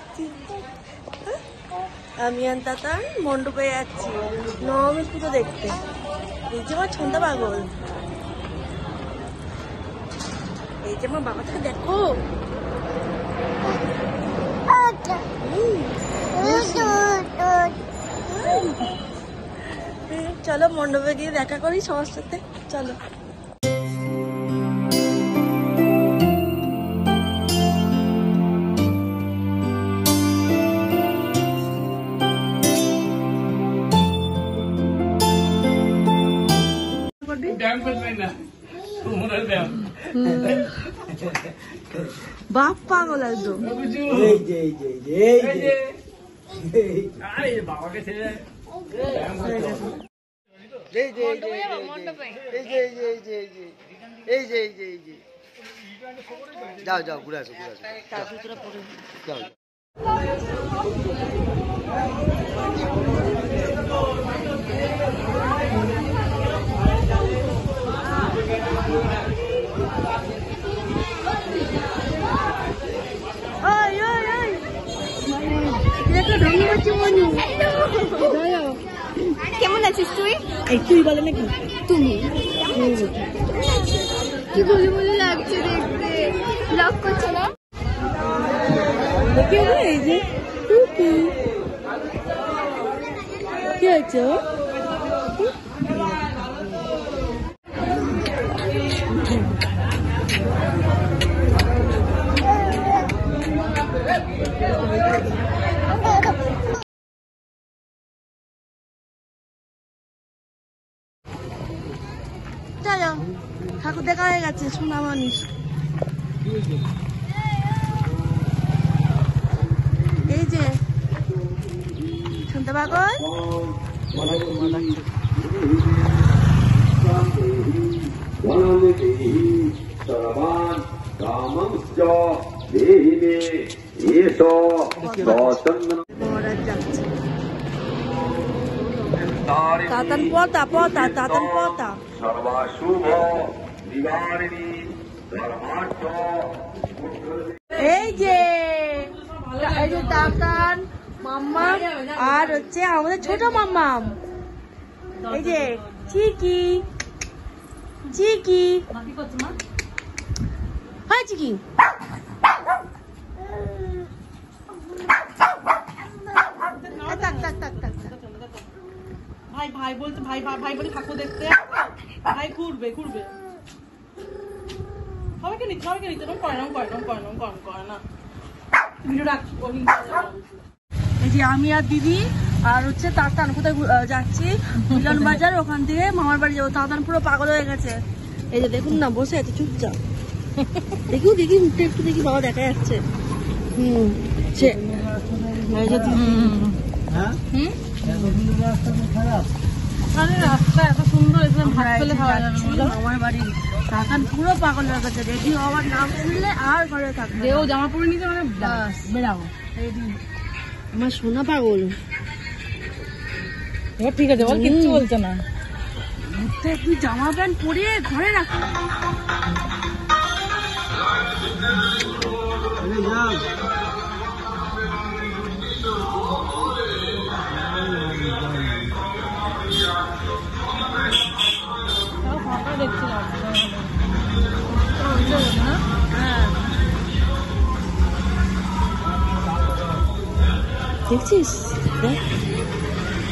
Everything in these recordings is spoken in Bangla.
যাচ্ছি, আমি আর তাতান মণ্ডপে যাচ্ছি নবমী পুজো দেখতে। এই যে আমার ছন্দা পাগল, এই যে আমার বাবাটাকে দেখো। চলো মণ্ডপে গিয়ে দেখা করি সবার সাথে, চলো। বাপ পাগল একদম। যাও যাও ঘুরে আসো, ঘুরে আসো, যাও। কেমন আছিস তুই? তুই বলে নাকি তুমি কি বলে বলে লাগছে দেখতে, ব্লগ করছো না? এই যে কি হয়েছে? চলো ঠাকুর দেখা হয়ে গেছে, সোনা মানুষ। এই যে শুনতে পাগল, তাতান পতা পতা তাতান পতা। এই যে তাতান মাম্মা আর হচ্ছে আমাদের ছোট মাম্মাম, এই যে চিকি চিকি, হয় চিকি। ভাই ভাই বলতে ভাই ভাই বলে ঠাকুর দেখতে ভাই ঘুরবে ঘুরবে সবাইকে নিচ্ছে, সবাইকে নিচ্ছে, করে না ভিডিও রাখছি। এই যে আমি আর দিদি আর হচ্ছে তাতান কোথায় যাচ্ছি, মিলন বাজার, ওখান থেকে মামার বাড়ি যাবো। তাতান পুরো পাগল হয়ে গেছে, এই যে দেখুন না বসে আছে চুপচাপ। দেখি দেখি মুখটা একটু দেখি, বাবা দেখা যাচ্ছে। রাস্তা এত সুন্দর, মামার বাড়ি। তাতান পুরো পাগল হয়ে গেছে, রেডি হওয়ার নাম শুনলে আর ঘরে থাকবে। ও জামা পরে নিতে মানে বেড়াও রেডি। আমার সোনা পাগল। এবার ঠিক আছে বল, কিচ্ছু বলছে না। তুই জামা প্যান্ট পরে ঘরে রাখ। দেখছিলাম দেখছিস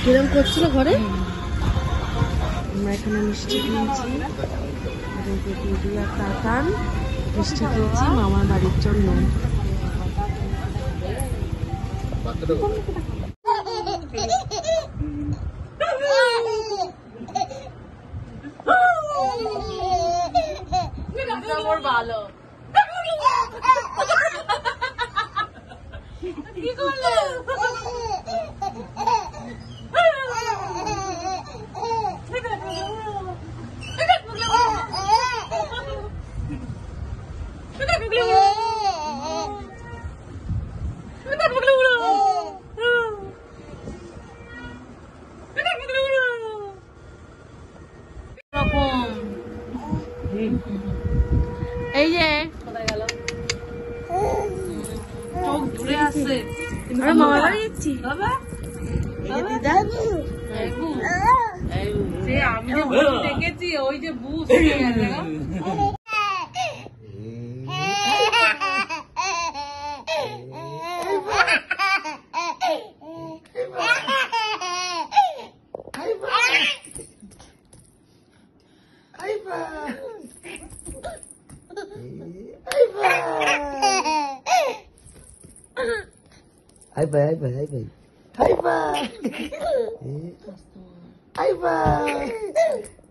কিরম করছিল ঘরে। আমরা এখানে মিষ্টি খেয়েছি, দিদি আর তাতান মিষ্টি খেয়েছি মামার বাড়ির জন্য। ভালো কি করলে? এই যে চোখ ঘুরে আসছে। আমরা মামার বাড়ি যাচ্ছি বাবা দিদা সে আমি যে বুঝ দেখেছি ওই যে বুঝ হয়ে গেছে গো। High five, high five, high five. High five. High five.